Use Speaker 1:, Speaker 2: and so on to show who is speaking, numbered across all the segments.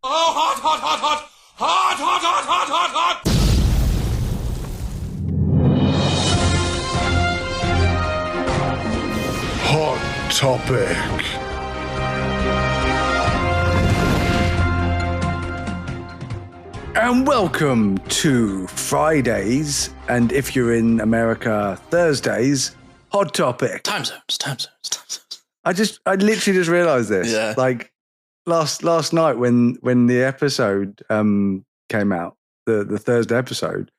Speaker 1: Oh, hot, hot, hot, hot! Hot, hot, hot, hot, hot, hot!
Speaker 2: Hot topic. And welcome to Fridays, and if you're in America, Thursdays, Hot Topic.
Speaker 3: Time zones.
Speaker 2: I literally just realised this.
Speaker 3: Yeah.
Speaker 2: Like last night when the episode came out, the Thursday episode,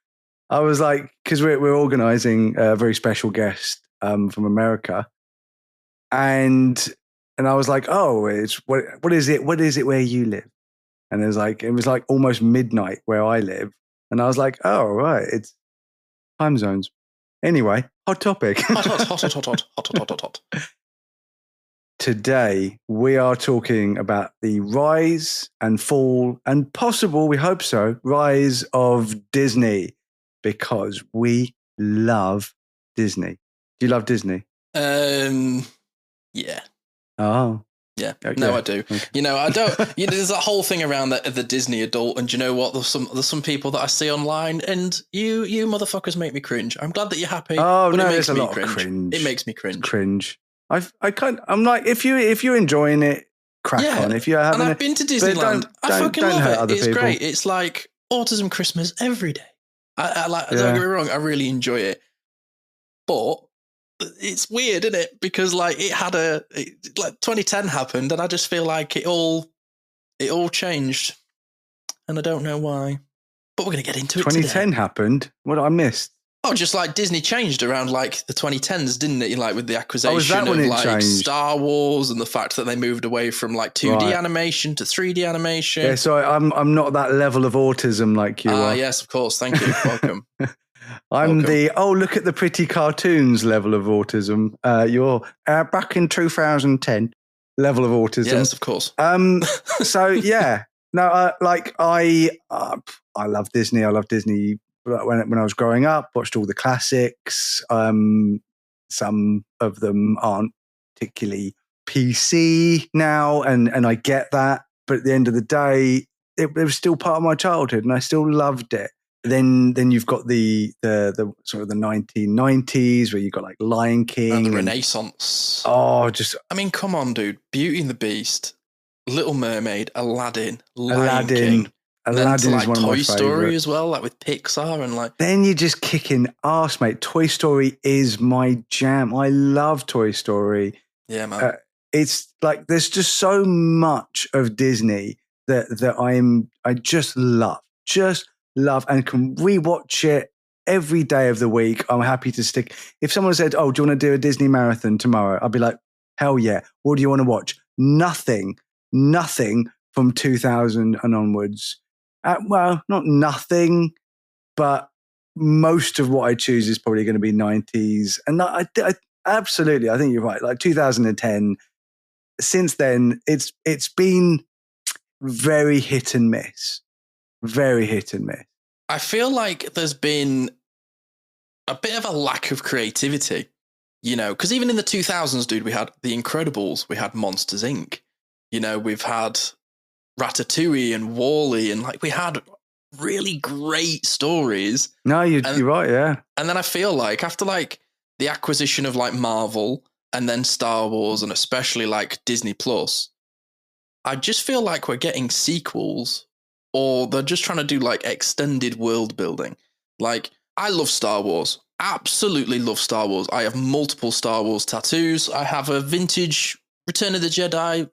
Speaker 2: I was like, because we're organising a very special guest from America, and I was like, oh, it's what is it where you live? And it was like almost midnight where I live, and I was like, oh right, it's time zones. Anyway, hot topic.
Speaker 3: Hot.
Speaker 2: Today we are talking about the rise and fall and possible, we hope so, rise of Disney, because we love Disney. Do you love Disney?
Speaker 3: Yeah.
Speaker 2: Oh.
Speaker 3: Yeah,
Speaker 2: Okay.
Speaker 3: no, I do.
Speaker 2: Okay.
Speaker 3: You know, I don't. There's that whole thing around the Disney adult, and you know what? There's some people that I see online, and you motherfuckers make me cringe. I'm glad that you're happy.
Speaker 2: Oh
Speaker 3: but
Speaker 2: no,
Speaker 3: it makes
Speaker 2: there's a
Speaker 3: me
Speaker 2: lot of cringe.
Speaker 3: It makes me cringe.
Speaker 2: Cringe. I'm like, if you're enjoying it, crack on. If you're having,
Speaker 3: and I've been to Disneyland. I fucking love it. It's
Speaker 2: people.
Speaker 3: Great. It's like autism Christmas every day. I like.
Speaker 2: Yeah.
Speaker 3: Don't get me wrong. I really enjoy it, but it's weird, isn't it? Because like it had like 2010 happened, and I just feel like it all changed, and I don't know why. But we're gonna get into it.
Speaker 2: 2010
Speaker 3: today.
Speaker 2: happened. What I missed?
Speaker 3: Oh, just like Disney changed around like the 2010s, didn't it? Like with the acquisition
Speaker 2: when
Speaker 3: of
Speaker 2: it
Speaker 3: like
Speaker 2: changed?
Speaker 3: Star Wars and the fact that they moved away from like 2D animation to 3D animation.
Speaker 2: Yeah, so I'm not that level of autism like you are.
Speaker 3: Yes, of course. Thank you. Welcome.
Speaker 2: I'm the look at the pretty cartoons level of autism. You're back in 2010 level of autism.
Speaker 3: Yes, of course.
Speaker 2: So yeah, no, I love Disney. I love Disney when I was growing up. Watched all the classics. Some of them aren't particularly PC now, and I get that. But at the end of the day, it was still part of my childhood, and I still loved it. Then you've got the sort of the 1990s where you've got like Lion King
Speaker 3: and the Renaissance.
Speaker 2: I
Speaker 3: mean, come on, dude. Beauty and the Beast, Little Mermaid, Aladdin,
Speaker 2: Aladdin
Speaker 3: King.
Speaker 2: Aladdin
Speaker 3: like
Speaker 2: is one of my
Speaker 3: Toy Story
Speaker 2: favourites
Speaker 3: as well, like with Pixar and like.
Speaker 2: Then you're just kicking ass, mate. Toy Story is my jam. I love Toy Story.
Speaker 3: Yeah, man.
Speaker 2: It's like there's just so much of Disney that I just love and can rewatch it every day of the week. I'm happy to stick. If someone said, "Oh, do you want to do a Disney marathon tomorrow?" I'd be like, "Hell yeah!" What do you want to watch? Nothing from 2000 and onwards. Well, not nothing, but most of what I choose is probably going to be 90s. And I absolutely, I think you're right. Like 2010. Since then, it's been very hit and miss. Very hit and miss.
Speaker 3: I feel like there's been a bit of a lack of creativity, you know, because even in the 2000s, dude, we had The Incredibles, we had Monsters, Inc., you know, we've had Ratatouille and Wall-E, and like we had really great stories.
Speaker 2: No, you're right, yeah.
Speaker 3: And then I feel like after like the acquisition of like Marvel and then Star Wars and especially like Disney Plus, I just feel like we're getting sequels, or they're just trying to do like extended world building. Like, I love Star Wars. Absolutely love Star Wars. I have multiple Star Wars tattoos. I have a vintage Return of the Jedi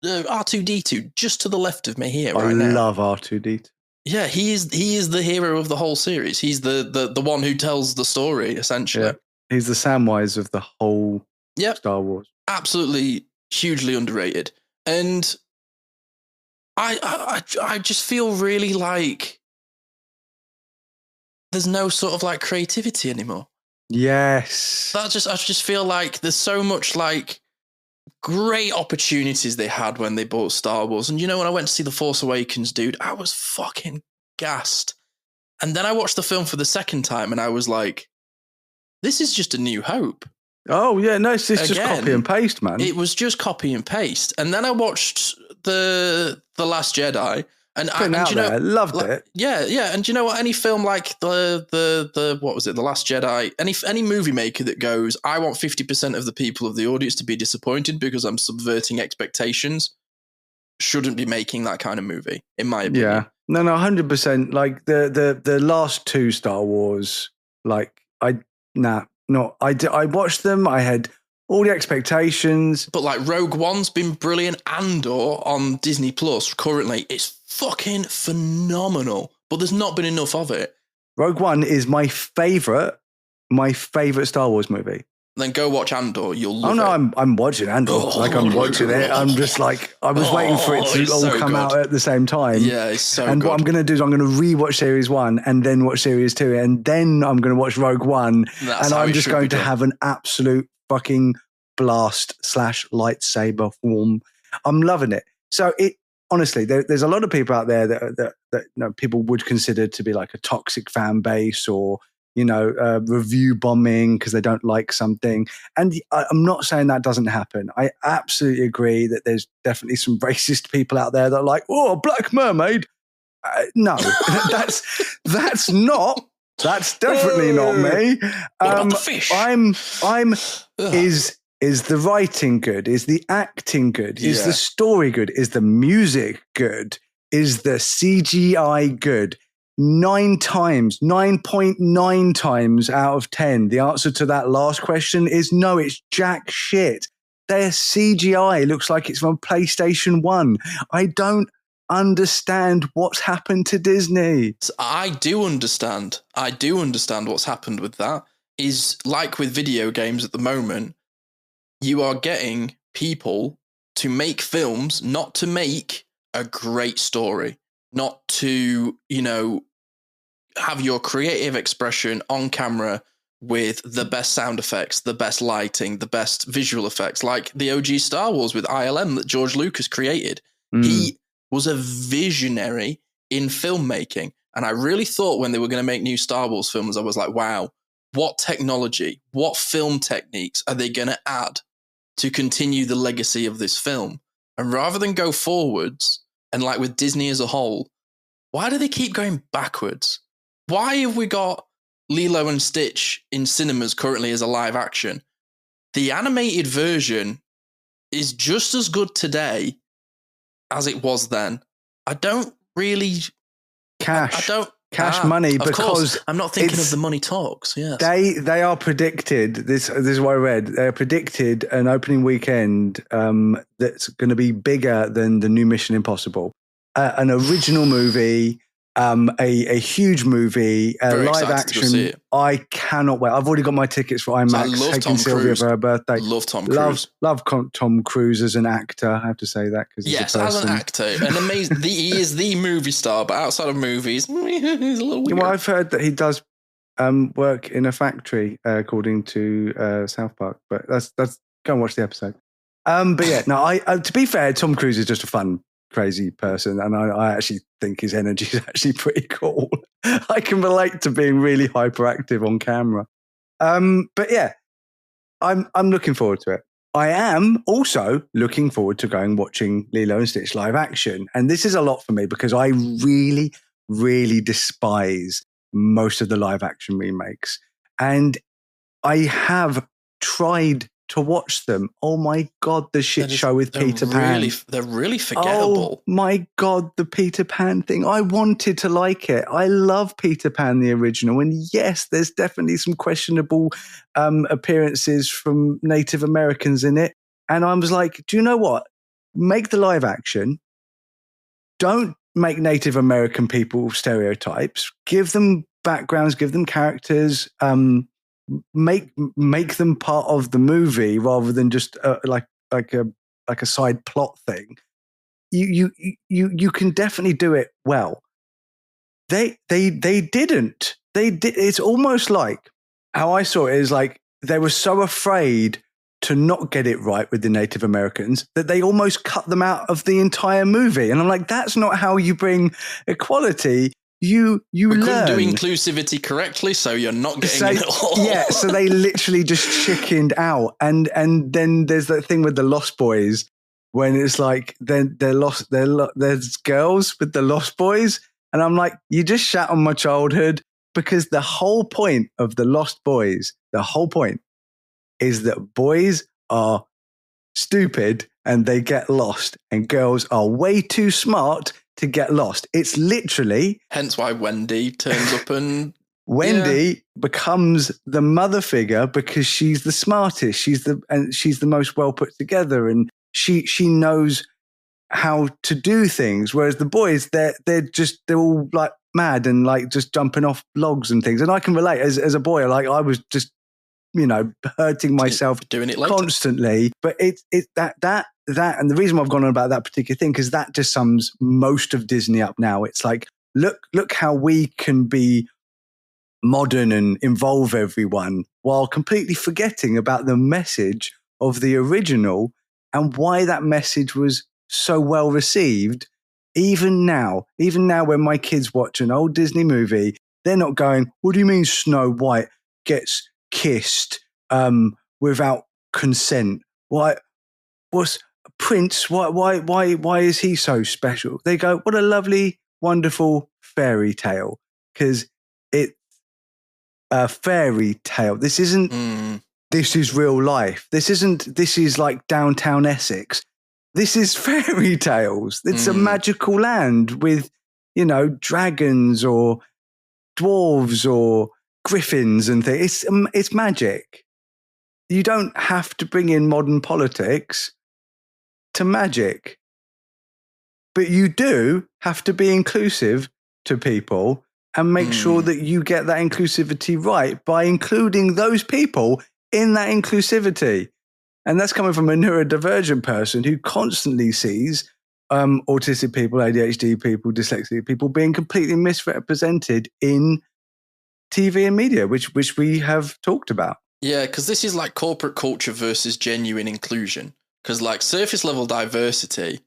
Speaker 3: R2-D2 just to the left of me here right now.
Speaker 2: I love R2-D2.
Speaker 3: Yeah, he is the hero of the whole series. He's the one who tells the story, essentially.
Speaker 2: Yeah. He's the Samwise of the whole Star Wars.
Speaker 3: Absolutely hugely underrated. And I just feel really like there's no sort of like creativity anymore.
Speaker 2: Yes.
Speaker 3: I just feel like there's so much like great opportunities they had when they bought Star Wars. And you know, when I went to see The Force Awakens, dude, I was fucking gassed. And then I watched the film for the second time and I was like, this is just A New Hope.
Speaker 2: Oh yeah, no, it's just
Speaker 3: Again,
Speaker 2: copy and paste, man.
Speaker 3: It was just copy and paste. And then I watched the Last Jedi, and
Speaker 2: loved it.
Speaker 3: Yeah. And do you know what? Any film like the what was it, The Last Jedi? Any movie maker that goes, I want 50% of the people of the audience to be disappointed because I'm subverting expectations, shouldn't be making that kind of movie, in my opinion.
Speaker 2: Yeah, no, 100%. Like the last two Star Wars, like I watched them. I had all the expectations.
Speaker 3: But like Rogue One's been brilliant. Andor on Disney Plus currently, it's fucking phenomenal. But there's not been enough of it.
Speaker 2: Rogue One is my favorite Star Wars movie.
Speaker 3: Then go watch Andor. You'll love it.
Speaker 2: Oh no, I'm watching Andor. I'm watching it. I'm just like, I was waiting for it to all come out at the same time.
Speaker 3: Yeah, it's so
Speaker 2: good. And what I'm going to do is I'm going to rewatch Series 1 and then watch Series 2 and then I'm going to watch Rogue One. And I'm just going to have an absolute fucking blast / lightsaber form. I'm loving it. So honestly, there's a lot of people out there that people would consider to be like a toxic fan base or review bombing because they don't like something. And I'm not saying that doesn't happen. I absolutely agree that there's definitely some racist people out there that are like, oh, a black mermaid. No, that's definitely not me.
Speaker 3: What about the fish?
Speaker 2: Is the writing good? Is the acting good? Is the story good? Is the music good? Is the CGI good? 9.9 times out of 10, the answer to that last question is no, it's jack shit. Their CGI looks like it's from PlayStation 1. I don't understand what's happened to Disney.
Speaker 3: I do understand what's happened with that. Is like with video games at the moment, you are getting people to make films, not to make a great story, not to, have your creative expression on camera with the best sound effects, the best lighting, the best visual effects, like the OG Star Wars with ILM that George Lucas created. He was a visionary in filmmaking. And I really thought when they were going to make new Star Wars films, I was like, wow, what technology, what film techniques are they going to add to continue the legacy of this film? And rather than go forwards, and like with Disney as a whole, why do they keep going backwards? Why have we got Lilo and Stitch in cinemas currently as a live action? The animated version is just as good today as it was then. I don't really...
Speaker 2: Cash money, because
Speaker 3: course, I'm not thinking of the money talks. Yes,
Speaker 2: they are predicted. This is what I read. They're predicted an opening weekend that's going to be bigger than the new Mission Impossible, an original movie, a huge movie, live action. I cannot wait. I've already got my tickets for IMAX. Taking Sylvia for her birthday.
Speaker 3: Love Tom Cruise.
Speaker 2: Love Tom Cruise as an actor. I have to say that because
Speaker 3: yes, as an actor, an amazing. He is the movie star, but outside of movies, he's a little weird.
Speaker 2: Well, I've heard that he does work in a factory, according to South Park. But that's go and watch the episode. But yeah, no. I to be fair, Tom Cruise is just a fun, crazy person, and I actually think his energy is actually pretty cool. I can relate to being really hyperactive on camera. But yeah, I'm looking forward to it. I am also looking forward to going watching Lilo and Stitch live action, and this is a lot for me because I really, really despise most of the live action remakes, and I have tried to watch them. Oh my God, the shit show with Peter Pan.
Speaker 3: They're really forgettable.
Speaker 2: Oh my God, the Peter Pan thing. I wanted to like it. I love Peter Pan, the original. And yes, there's definitely some questionable appearances from Native Americans in it. And I was like, do you know what? Make the live action. Don't make Native American people stereotypes. Give them backgrounds, give them characters, make them part of the movie rather than just like a side plot thing. You can definitely do it well. They didn't. They did. It's almost like how I saw it is like they were so afraid to not get it right with the Native Americans that they almost cut them out of the entire movie. And I'm like, that's not how you bring equality. you
Speaker 3: we
Speaker 2: learn.
Speaker 3: couldn't do inclusivity correctly, so you're not getting it at all.
Speaker 2: Yeah, so they literally just chickened out. And then there's that thing with the Lost Boys when it's like they're lost. There's girls with the Lost Boys, and I'm like, you just shat on my childhood, because the whole point of the Lost Boys, the whole point is that boys are stupid and they get lost, and girls are way too smart to get lost. It's literally...
Speaker 3: Hence why Wendy turns up and...
Speaker 2: Wendy becomes the mother figure because she's the smartest. She's the most well put together, and she knows how to do things. Whereas the boys, they're all like mad and like just jumping off logs and things. And I can relate as a boy. Like I was just, hurting myself
Speaker 3: doing it later.
Speaker 2: Constantly. But it's that, and the reason why I've gone on about that particular thing, because that just sums most of Disney up now. It's like, look how we can be modern and involve everyone while completely forgetting about the message of the original and why that message was so well received. Even now when my kids watch an old Disney movie, they're not going, what do you mean Snow White gets kissed without consent? What's Prince? Why is he so special? They go, what a lovely, wonderful fairy tale. Because it's a fairy tale. This isn't, this is real life. This is like downtown Essex. This is fairy tales. It's a magical land with, dragons or dwarves or griffins and things. It's magic. You don't have to bring in modern politics to magic. But you do have to be inclusive to people and make sure that you get that inclusivity right by including those people in that inclusivity. And that's coming from a neurodivergent person who constantly sees autistic people, ADHD people, dyslexic people being completely misrepresented in TV and media, which we have talked about.
Speaker 3: Yeah, because this is like corporate culture versus genuine inclusion. Because like surface level diversity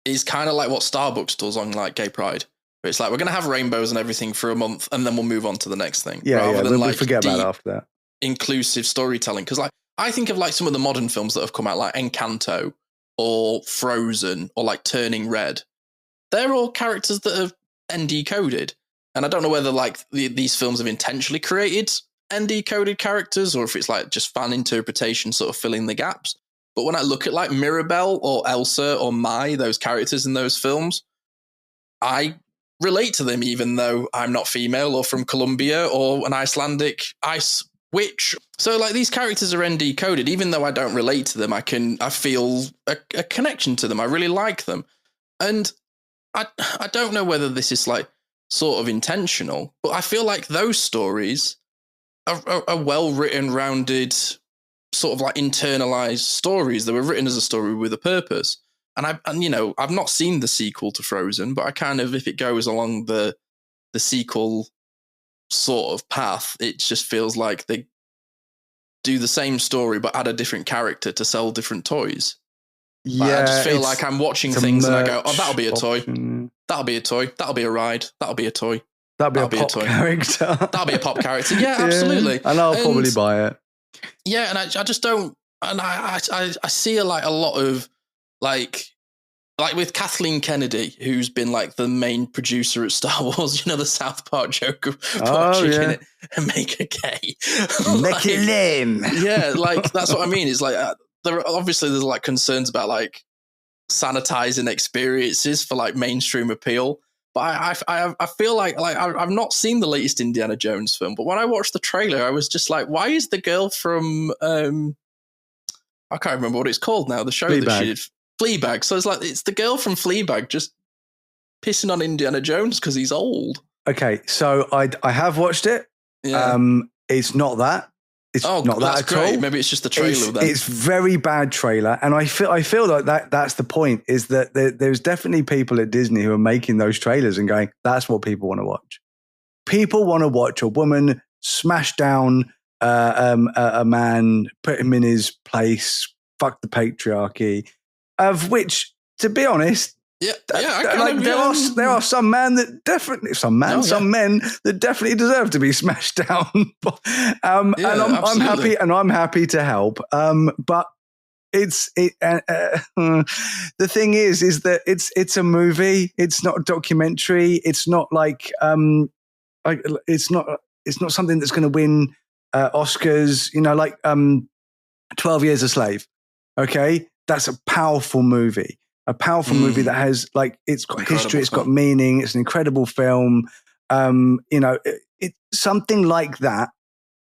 Speaker 3: is kind of like what Starbucks does on like Gay Pride. Where it's like, we're going to have rainbows and everything for a month and then we'll move on to the next thing.
Speaker 2: Rather than we forget about it after that.
Speaker 3: Inclusive storytelling. Because like, I think of like some of the modern films that have come out, like Encanto or Frozen or like Turning Red. They're all characters that are ND coded. And I don't know whether like these films have intentionally created ND coded characters or if it's like just fan interpretation sort of filling the gaps. But when I look at like Mirabelle or Elsa or Mai, those characters in those films, I relate to them even though I'm not female or from Colombia or an Icelandic ice witch. So like these characters are ND coded, even though I don't relate to them, I feel a connection to them. I really like them. And I don't know whether this is like sort of intentional, but I feel like those stories are well-written, rounded, sort of like internalized stories that were written as a story with a purpose. And I've not seen the sequel to Frozen, but I kind of, if it goes along the sequel sort of path, it just feels like they do the same story but add a different character to sell different toys.
Speaker 2: Yeah,
Speaker 3: like, I just feel like I'm watching things and I go, oh, that'll be a toy.
Speaker 2: Option.
Speaker 3: That'll be a toy. That'll be a ride. That'll be a toy.
Speaker 2: That'll be a pop character.
Speaker 3: That'll be a pop character. Yeah, absolutely.
Speaker 2: And I'll probably buy it.
Speaker 3: Yeah, and I just don't. And I see a lot of like with Kathleen Kennedy, who's been like the main producer at Star Wars. The South Park joke of put a chicken in it and make it gay,
Speaker 2: make it lame.
Speaker 3: Yeah, like that's what I mean. It's like there's like concerns about like sanitizing experiences for like mainstream appeal. But I feel like I've not seen the latest Indiana Jones film, but when I watched the trailer, I was just like, why is the girl from I can't remember what it's called now, the show
Speaker 2: Fleabag.
Speaker 3: that she did, Fleabag. So it's the girl from Fleabag just pissing on Indiana Jones because he's old.
Speaker 2: Okay, so I have watched it.
Speaker 3: Yeah.
Speaker 2: It's not that. It's not that at
Speaker 3: great.
Speaker 2: all.
Speaker 3: Maybe it's just the trailer then.
Speaker 2: It's very bad trailer, and I feel like that's the point. Is that there's definitely people at Disney who are making those trailers and going, "That's what people want to watch." People want to watch a woman smash down a man, put him in his place, fuck the patriarchy. Of which, to be honest,
Speaker 3: Yeah, I
Speaker 2: Like there are some men that definitely some men that definitely deserve to be smashed down. And I'm happy to help. But the thing is that it's a movie. It's not a documentary. It's not like it's not something that's going to win Oscars. You know, like 12 Years a Slave. Okay, that's a powerful movie. A powerful movie that has it's got history, it's got meaning, it's an incredible film. You know, something like that.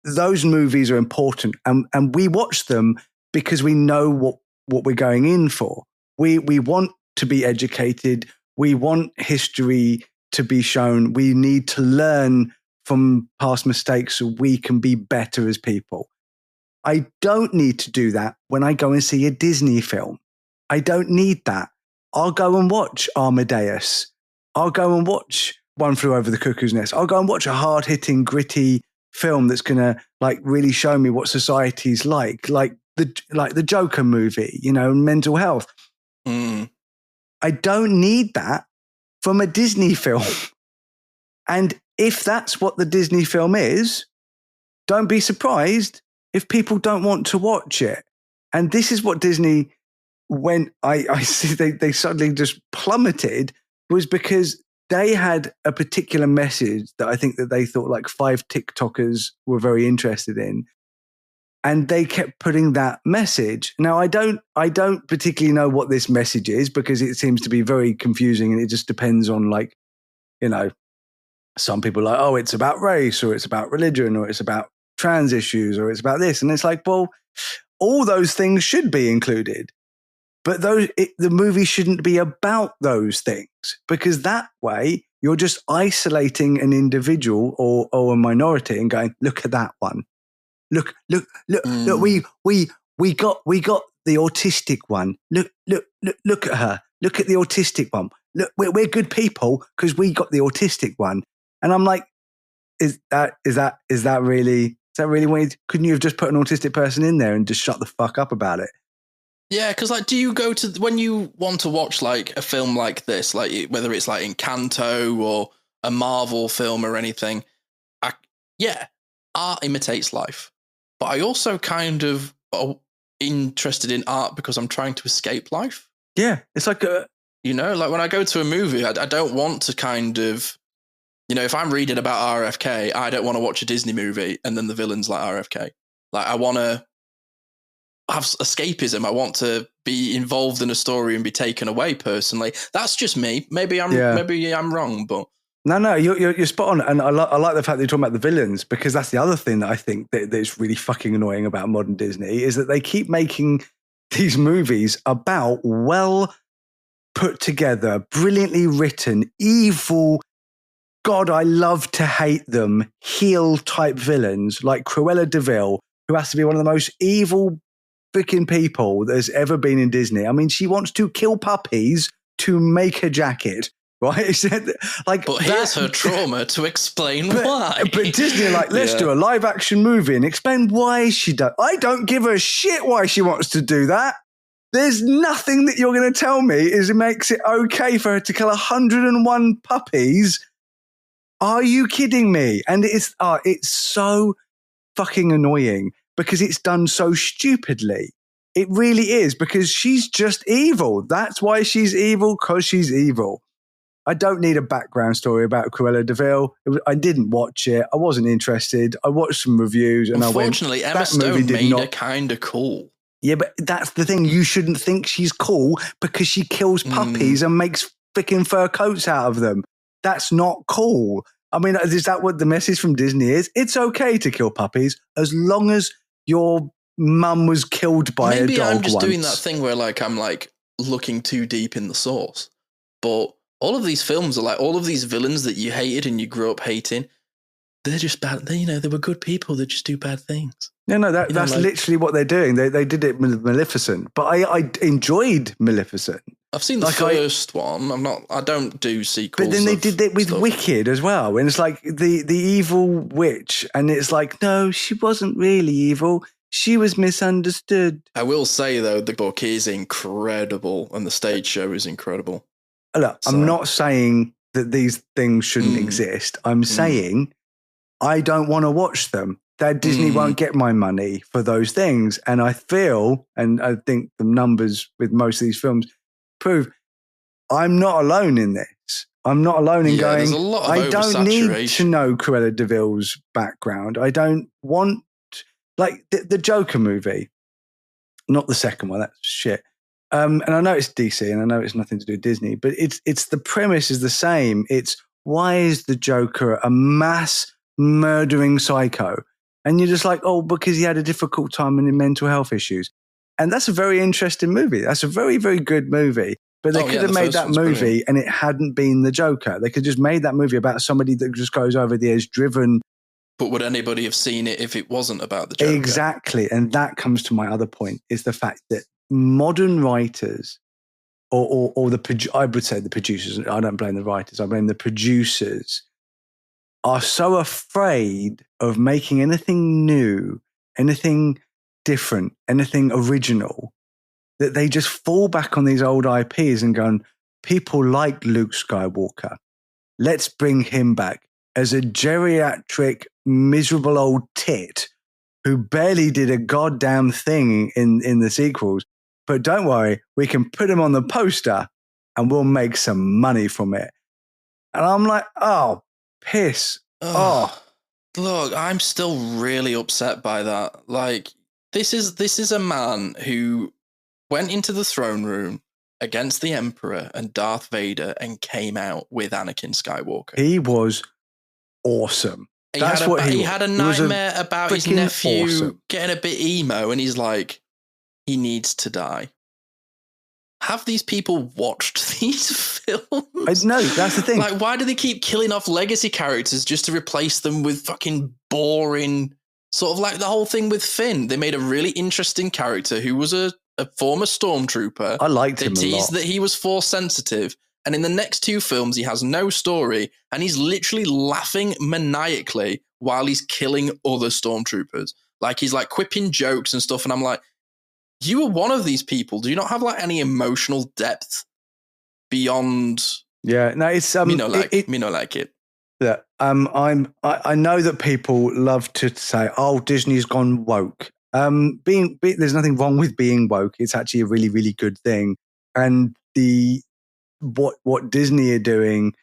Speaker 2: Those movies are important, and we watch them because we know what we're going in for. We want to be educated. We want history to be shown. We need to learn from past mistakes so we can be better as people. I don't need to do that when I go and see a Disney film. I don't need that. I'll go and watch Amadeus. I'll go and watch One Flew Over the Cuckoo's Nest. I'll go and watch a hard-hitting, gritty film that's going to really show me what society's like the Joker movie, you know, mental health. I don't need that from a Disney film. And if that's what the Disney film is, don't be surprised if people don't want to watch it. And this is what Disney, when I see they suddenly just plummeted, was because they had a particular message that I think that they thought 5 TikTokers were very interested in. And they kept putting that message. Now, I don't particularly know what this message is because it seems to be very confusing and it just depends on some people are like, oh, it's about race or it's about religion or it's about trans issues or it's about this. And it's like, well, all those things should be included. But the movie shouldn't be about those things because that way you're just isolating an individual or a minority and going, look at that one. Look, we got the autistic one. Look at her. Look at the autistic one. Look, we're good people because we got the autistic one. And I'm like, is that really what couldn't you have just put an autistic person in there and just shut the fuck up about it?
Speaker 3: Yeah, because do you go to when you want to watch a film like this, whether it's Encanto or a Marvel film or anything? Art imitates life, but I also kind of interested in art because I'm trying to escape life.
Speaker 2: Yeah, it's like
Speaker 3: when I go to a movie, I don't want to kind of, if I'm reading about RFK, I don't want to watch a Disney movie and then the villain's like RFK. I want to have escapism. I want to be involved in a story and be taken away personally. That's just me. Maybe I'm wrong, but
Speaker 2: no, you're spot on. And I like the fact that you're talking about the villains because that's the other thing that I think that is really fucking annoying about modern Disney is that they keep making these movies about well put together, brilliantly written, evil, God, I love to hate them, heel type villains like Cruella de Vil, who has to be one of the most evil freaking people there's ever been in Disney. I mean, she wants to kill puppies to make a jacket, right?
Speaker 3: But here's her trauma to explain why.
Speaker 2: But Disney are let's do a live action movie and explain why she does. I don't give a shit why she wants to do that. There's nothing that you're going to tell me it makes it okay for her to kill 101 puppies. Are you kidding me? And it's so fucking annoying because it's done so stupidly. It really is because she's just evil. That's why she's evil, because she's evil. I don't need a background story about Cruella de Vil. I didn't watch it. I wasn't interested. I watched some reviews and
Speaker 3: unfortunately, Emma Stone made her kind of cool.
Speaker 2: Yeah, but that's the thing. You shouldn't think she's cool because she kills puppies and makes freaking fur coats out of them. That's not cool. I mean, is that what the message from Disney is? It's okay to kill puppies as long as your mum was killed by a dog.
Speaker 3: Maybe I'm just
Speaker 2: once.
Speaker 3: doing that thing where I'm looking too deep in the source. But all of these films are all of these villains that you hated and you grew up hating. They're just bad. They were good people that just do bad things.
Speaker 2: No, that's literally what they're doing. They did it with Maleficent, but I enjoyed Maleficent.
Speaker 3: I've seen the first one. I don't do sequels.
Speaker 2: But then they did it with
Speaker 3: stuff.
Speaker 2: Wicked as well. And it's the evil witch. And it's no, she wasn't really evil. She was misunderstood.
Speaker 3: I will say, though, the book is incredible and the stage show is incredible.
Speaker 2: look,
Speaker 3: So-
Speaker 2: I'm not saying that these things shouldn't
Speaker 3: Mm.
Speaker 2: exist. I'm saying I don't want to watch them. That Disney won't get my money for those things. And I feel, and I think the numbers with most of these films prove, I'm not alone in this. I'm not alone in
Speaker 3: there's
Speaker 2: going,
Speaker 3: a lot of
Speaker 2: I don't need to
Speaker 3: oversaturation.
Speaker 2: know Cruella de Vil's background. I don't want, like, the Joker movie, not the second one, that's shit. And I know it's DC and I know it's nothing to do with Disney, but it's the premise is the same. It's, why is the Joker a mass murdering psycho? And you're just like, oh, because he had a difficult time and mental health issues. And that's a very interesting movie. That's a very, very good movie. But they could have
Speaker 3: the
Speaker 2: made
Speaker 3: first
Speaker 2: that
Speaker 3: one's
Speaker 2: movie
Speaker 3: brilliant.
Speaker 2: and it hadn't been the Joker. They could just made that movie about somebody that just goes over the edge, driven.
Speaker 3: But would anybody have seen it if it wasn't about the Joker?
Speaker 2: Exactly. And that comes to my other point, is the fact that modern writers or I would say the producers, I don't blame the writers, I blame the producers, are so afraid of making anything new, anything different, anything original, that they just fall back on these old IPs and go, people like Luke Skywalker. Let's bring him back as a geriatric, miserable old tit who barely did a goddamn thing in the sequels. But don't worry, we can put him on the poster and we'll make some money from it. And I'm like, oh, piss. Oh.
Speaker 3: Look, I'm still really upset by that. Like, this is a man who went into the throne room against the Emperor and Darth Vader and came out with Anakin Skywalker.
Speaker 2: He was awesome.
Speaker 3: He
Speaker 2: That's
Speaker 3: had
Speaker 2: what he
Speaker 3: had a
Speaker 2: was. He was
Speaker 3: nightmare about his
Speaker 2: freaking
Speaker 3: nephew
Speaker 2: awesome.
Speaker 3: getting a bit emo, and he's like, he needs to die. Have these people watched these films?
Speaker 2: No, that's the thing.
Speaker 3: Like, why do they keep killing off legacy characters just to replace them with fucking boring, sort of like the whole thing with Finn? They made a really interesting character who was a former stormtrooper.
Speaker 2: I liked him a
Speaker 3: They
Speaker 2: lot.
Speaker 3: teased that he was force sensitive. And in the next two films, he has no story, and he's literally laughing maniacally while he's killing other stormtroopers. Like, he's like quipping jokes and stuff, and I'm like, you are one of these people. Do you not have like any emotional depth beyond?
Speaker 2: Yeah, no, it's
Speaker 3: me no like it.
Speaker 2: Yeah, I know that people love to say, "Oh, Disney's gone woke." There's nothing wrong with being woke. It's actually a really, really good thing. And what Disney are doing,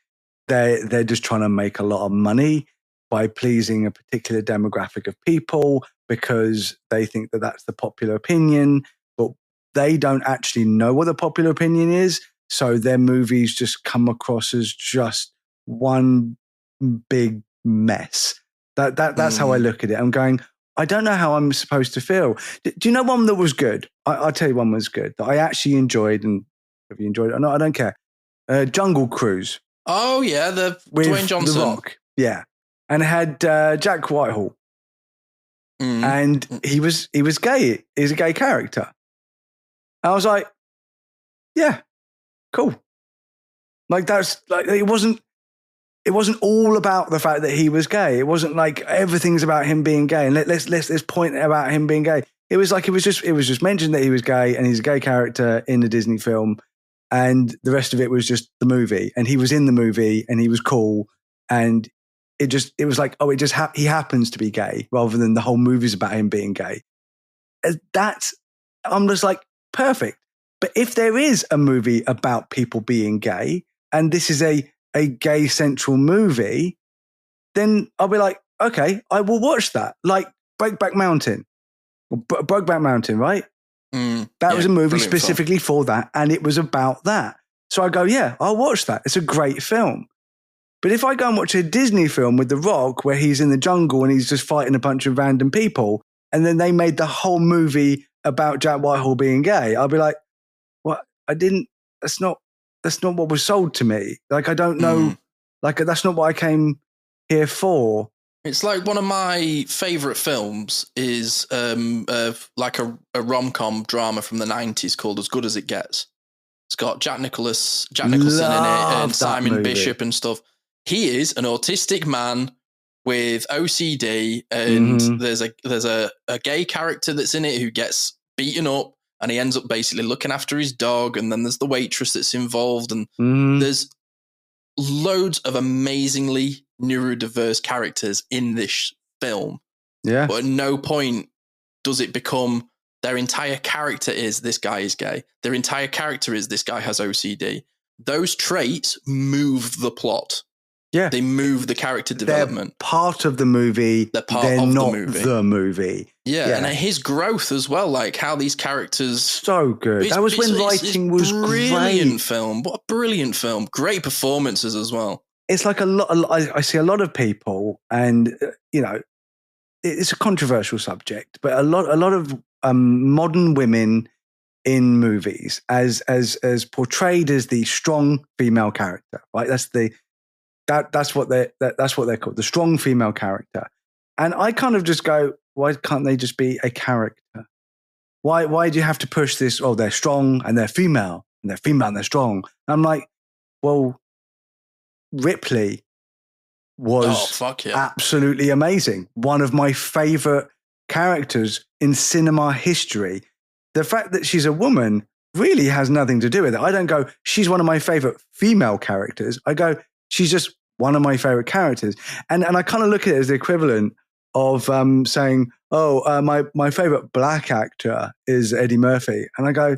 Speaker 2: they're just trying to make a lot of money by pleasing a particular demographic of people because they think that that's the popular opinion, but they don't actually know what the popular opinion is. So their movies just come across as just one big mess. That's how I look at it. I'm going, I don't know how I'm supposed to feel. Do you know one that was good? I'll tell you one was good that I actually enjoyed, and have you enjoyed it or not? I don't care. Jungle Cruise.
Speaker 3: Oh yeah, the
Speaker 2: With
Speaker 3: Dwayne Johnson.
Speaker 2: The Rock. Yeah. And it had Jack Whitehall. And he was gay. He's a gay character. I was like, yeah, cool. Like that's like it wasn't all about the fact that he was gay. It wasn't like everything's about him being gay. And let's point about him being gay. It was like it was just mentioned that he was gay and he's a gay character in a Disney film, and the rest of it was just the movie. And he was in the movie and he was cool, and it was like, oh, he happens to be gay rather than the whole movie's about him being gay. I'm just like, perfect. But if there is a movie about people being gay, and this is a gay central movie, then I'll be like, okay, I will watch that. Like Brokeback Mountain, right? That was a movie specifically for that, and it was about that. So I go, yeah, I'll watch that. It's a great film. But if I go and watch a Disney film with The Rock where he's in the jungle and he's just fighting a bunch of random people, and then they made the whole movie about Jack Whitehall being gay, I'll be like, what? That's not what was sold to me. Like, I don't know. Like, that's not what I came here for.
Speaker 3: It's like one of my favorite films is like a rom-com drama from the 90s called As Good as It Gets. It's got Jack Nicholson in it and Simon Bishop and stuff. He is an autistic man with OCD, and there's a gay character that's in it who gets beaten up and he ends up basically looking after his dog, and then there's the waitress that's involved, and there's loads of amazingly neurodiverse characters in this film.
Speaker 2: Yeah.
Speaker 3: But at no point does it become their entire character is this guy is gay. Their entire character is this guy has OCD. Those traits move the plot.
Speaker 2: Yeah.
Speaker 3: They move the character development.
Speaker 2: They're part of the movie. They're not the movie.
Speaker 3: Yeah, and his growth as well, like how these characters...
Speaker 2: So good. That was when writing was
Speaker 3: brilliant
Speaker 2: great.
Speaker 3: film. What a brilliant film. Great performances as well.
Speaker 2: It's like I see a lot of people, and, it's a controversial subject, but a lot of modern women in movies as portrayed as the strong female character, right? That's what they're called, the strong female character. And I kind of just go, why can't they just be a character? Why do you have to push this? Oh, they're strong and they're female, and they're strong. And I'm like, well, Ripley was absolutely amazing. One of my favorite characters in cinema history. The fact that she's a woman really has nothing to do with it. I don't go, she's one of my favorite female characters. I go, she's just one of my favorite characters. And I kind of look at it as the equivalent of saying, my favorite black actor is Eddie Murphy. And I go,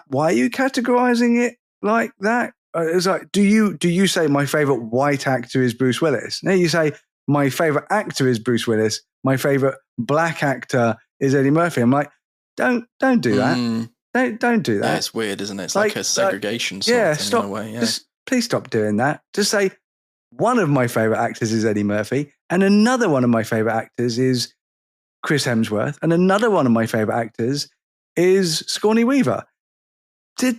Speaker 2: why are you categorizing it like that? It's like, do you say my favorite white actor is Bruce Willis? No, you say my favorite actor is Bruce Willis. My favorite black actor is Eddie Murphy. I'm like, don't do that. Don't do that.
Speaker 3: Yeah, it's weird, isn't it? It's like a segregation.
Speaker 2: Stop.
Speaker 3: In a way, yeah.
Speaker 2: Just please stop doing that. Just say one of my favorite actors is Eddie Murphy, and another one of my favorite actors is Chris Hemsworth, and another one of my favorite actors is Sigourney Weaver. Do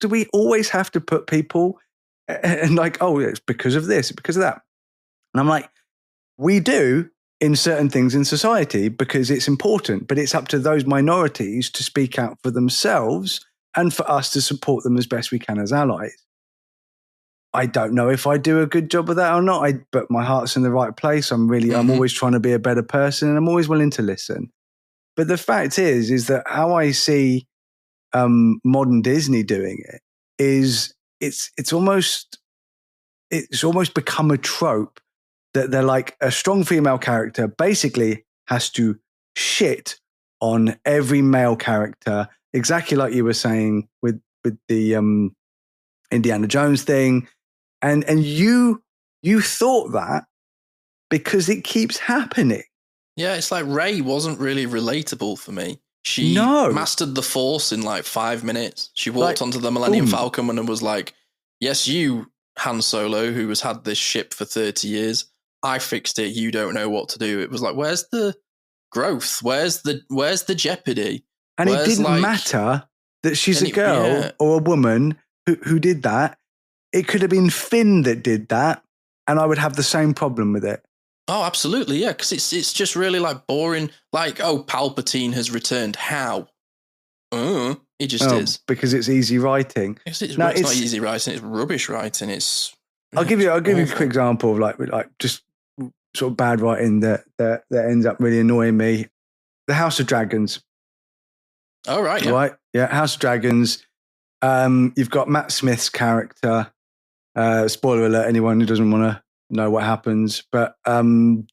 Speaker 2: we always have to put people and like, oh, it's because of this, because of that? And I'm like, we do in certain things in society because it's important, but it's up to those minorities to speak out for themselves and for us to support them as best we can as allies. I don't know if I do a good job of that or not, but my heart's in the right place. I'm always trying to be a better person, and I'm always willing to listen. But the fact is that how I see modern Disney doing it is it's almost become a trope that they're like, a strong female character basically has to shit on every male character, exactly like you were saying with the Indiana Jones thing, and you thought that because it keeps happening.
Speaker 3: Yeah, it's like Rey wasn't really relatable for me. She mastered the Force in like 5 minutes. She walked onto the Millennium Falcon and was like, yes, you, Han Solo, who has had this ship for 30 years, I fixed it. You don't know what to do. It was like, where's the growth? Where's the jeopardy?
Speaker 2: And it didn't matter that she's a girl or a woman who did that. It could have been Finn that did that, and I would have the same problem with it.
Speaker 3: Oh, absolutely, yeah, because it's just really like boring. Like, oh, Palpatine has returned. How? He just is.
Speaker 2: Because it's easy writing.
Speaker 3: It's not easy writing. It's rubbish writing.
Speaker 2: I'll give you a quick example of like just sort of bad writing that ends up really annoying me. The House of Dragons.
Speaker 3: Oh, right. Yeah.
Speaker 2: Right. Yeah. House of Dragons. You've got Matt Smith's character. Spoiler alert, anyone who doesn't want to know what happens, but I can't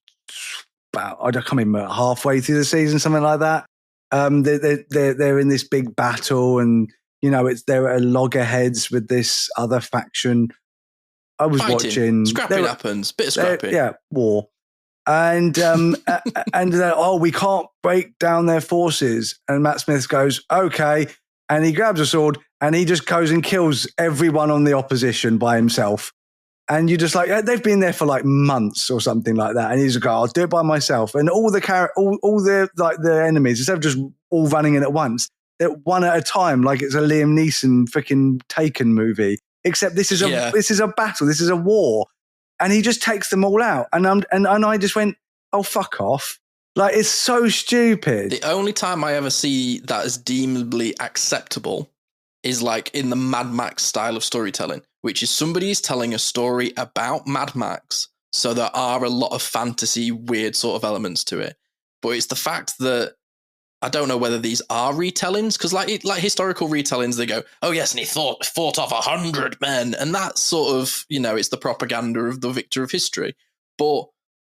Speaker 2: remember, halfway through the season, something like that. They're in this big battle, and they're at loggerheads with this other faction. I was watching.
Speaker 3: Scrapping happens. Bit of scrapping.
Speaker 2: Yeah, war. And and we can't break down their forces. And Matt Smith goes, okay, and he grabs a sword and he just goes and kills everyone on the opposition by himself. And you're just like, they've been there for like months or something like that. And he's like, I'll do it by myself. And all the enemies, instead of just all running in at once, they're one at a time, like it's a Liam Neeson freaking Taken movie. Except this is a battle, this is a war, and he just takes them all out. And I just went, oh, fuck off! Like, it's so stupid.
Speaker 3: The only time I ever see that as deemably acceptable is like in the Mad Max style of storytelling, which is somebody is telling a story about Mad Max, so there are a lot of fantasy, weird sort of elements to it. But it's the fact that I don't know whether these are retellings, because like historical retellings, they go, oh yes, and he fought off 100 men, and that's sort of, it's the propaganda of the victor of history. But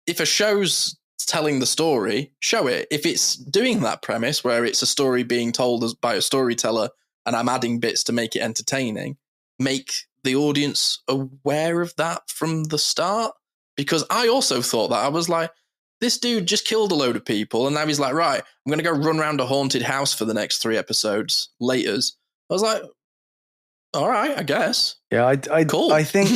Speaker 3: if a show's telling the story, show it. If it's doing that premise where it's a story being told by a storyteller and I'm adding bits to make it entertaining, make the audience aware of that from the start. Because I also thought that. I was like, this dude just killed a load of people, and now he's like, right, I'm going to go run around a haunted house for the next 3 episodes. Laters. I was like, all right, I guess.
Speaker 2: Yeah,
Speaker 3: cool.
Speaker 2: I think,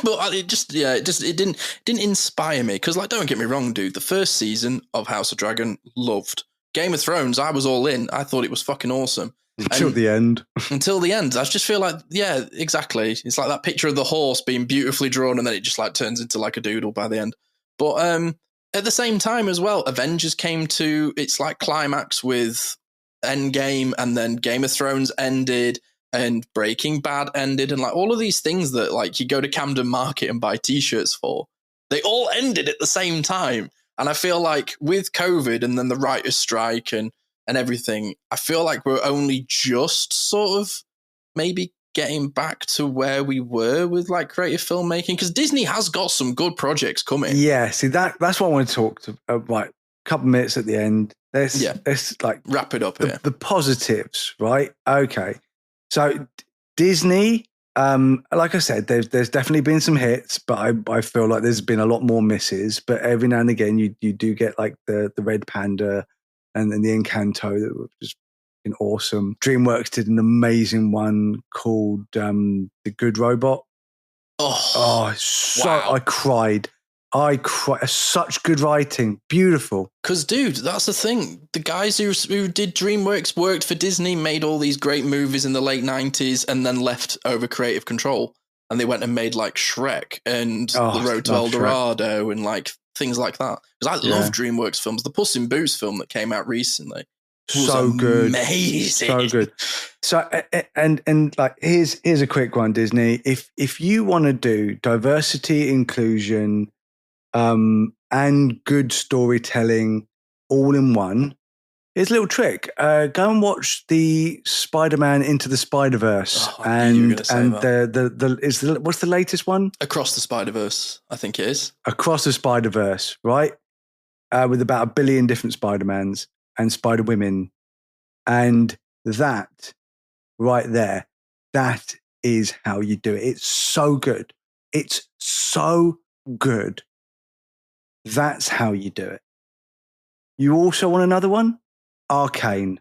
Speaker 3: but it didn't inspire me, because, like, don't get me wrong, dude. The first season of House of Dragon, loved. Game of Thrones, I was all in. I thought it was fucking awesome.
Speaker 2: Until the end.
Speaker 3: Until the end. I just feel like, yeah, exactly. It's like that picture of the horse being beautifully drawn, and then it just like turns into like a doodle by the end. But at the same time as well, Avengers came to its like climax with Endgame, and then Game of Thrones ended, and Breaking Bad ended, and like all of these things that like you go to Camden Market and buy t-shirts for, they all ended at the same time. And I feel like with COVID and then the writer's strike and everything, I feel like we're only just sort of maybe getting back to where we were with like creative filmmaking, because Disney has got some good projects coming.
Speaker 2: Yeah, see that's what I want to talk to about. A couple of minutes at the end. Let's like
Speaker 3: wrap it up here.
Speaker 2: The positives, right? Okay, so Disney, like I said, there's definitely been some hits, but I feel like there's been a lot more misses. But every now and again, you do get like the Red Panda and then the Encanto that was just awesome. DreamWorks did an amazing one called The Good Robot. Oh, so wow. I cried. Such good writing. Beautiful.
Speaker 3: Because, dude, that's the thing. The guys who did DreamWorks worked for Disney, made all these great movies in the late 90s, and then left over creative control. And they went and made like Shrek and The Road to El Dorado and like things like that. Because I love DreamWorks films. The Puss in Boots film that came out recently was
Speaker 2: so good,
Speaker 3: amazing,
Speaker 2: so good. So and like here's a quick one, Disney. If you want to do diversity, inclusion, and good storytelling all in one, here's a little trick. Go and watch the Spider-Man Into the Spider-Verse, and what's the latest one?
Speaker 3: Across the Spider-Verse, I think it is.
Speaker 2: Across the Spider-Verse, right? With about 1 billion different Spider-Mans and Spider-Women, and that right there, that is how you do it. It's so good. It's so good. That's how you do it. You also want another one? Arcane.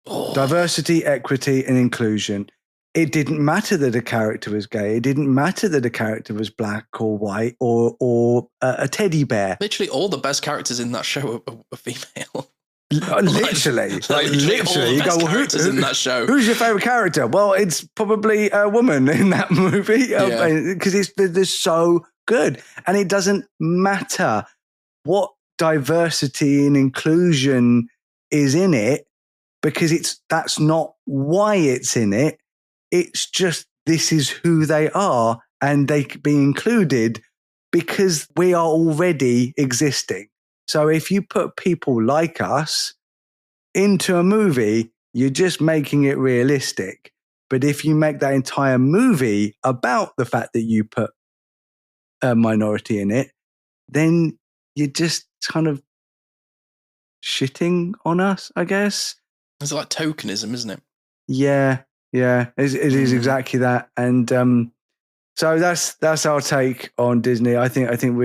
Speaker 2: Diversity, equity, and inclusion. It didn't matter that a character was gay. It didn't matter that a character was black or white or a teddy bear.
Speaker 3: Literally all the best characters in that show are female.
Speaker 2: Literally. Literally. You go,
Speaker 3: characters in that show.
Speaker 2: Who's your favorite character? Well, it's probably a woman in that movie because they're so good. And it doesn't matter what diversity and inclusion is in it, because that's not why it's in it. It's just this is who they are, and they can be included because we are already existing. So if you put people like us into a movie, you're just making it realistic. But if you make that entire movie about the fact that you put a minority in it, then you're just kind of shitting on us, I guess.
Speaker 3: It's like tokenism, isn't it?
Speaker 2: Yeah. It is exactly that. And so that's our take on Disney. I think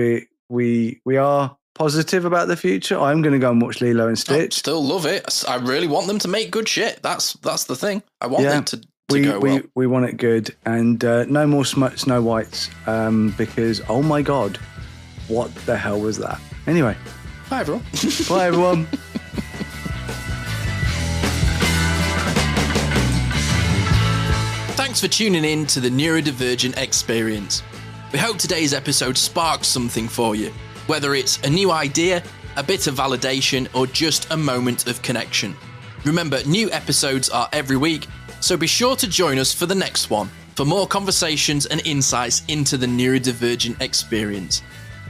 Speaker 2: we are positive about the future. I'm going to go and watch Lilo and Stitch.
Speaker 3: I still love it. I really want them to make good shit. That's the thing. I want them to go well.
Speaker 2: We want it good, and no more Snow Whites, because oh my god, what the hell was that? Anyway,
Speaker 3: bye everyone.
Speaker 2: Bye everyone.
Speaker 3: Thanks for tuning in to the Neurodivergent experience. We hope today's episode sparked something for you, whether it's a new idea, a bit of validation, or just a moment of connection. Remember, new episodes are every week, so be sure to join us for the next one for more conversations and insights into the neurodivergent experience.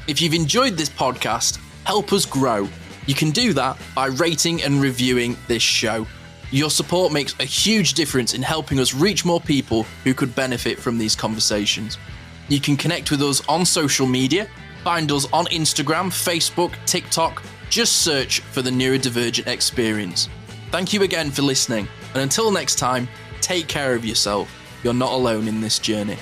Speaker 3: If you've enjoyed this podcast, help us grow. You can do that by rating and reviewing this show. Your support makes a huge difference in helping us reach more people who could benefit from these conversations. You can connect with us on social media. Find us on Instagram, Facebook, TikTok. Just search for the Neurodivergent Experience. Thank you again for listening. And until next time, take care of yourself. You're not alone in this journey.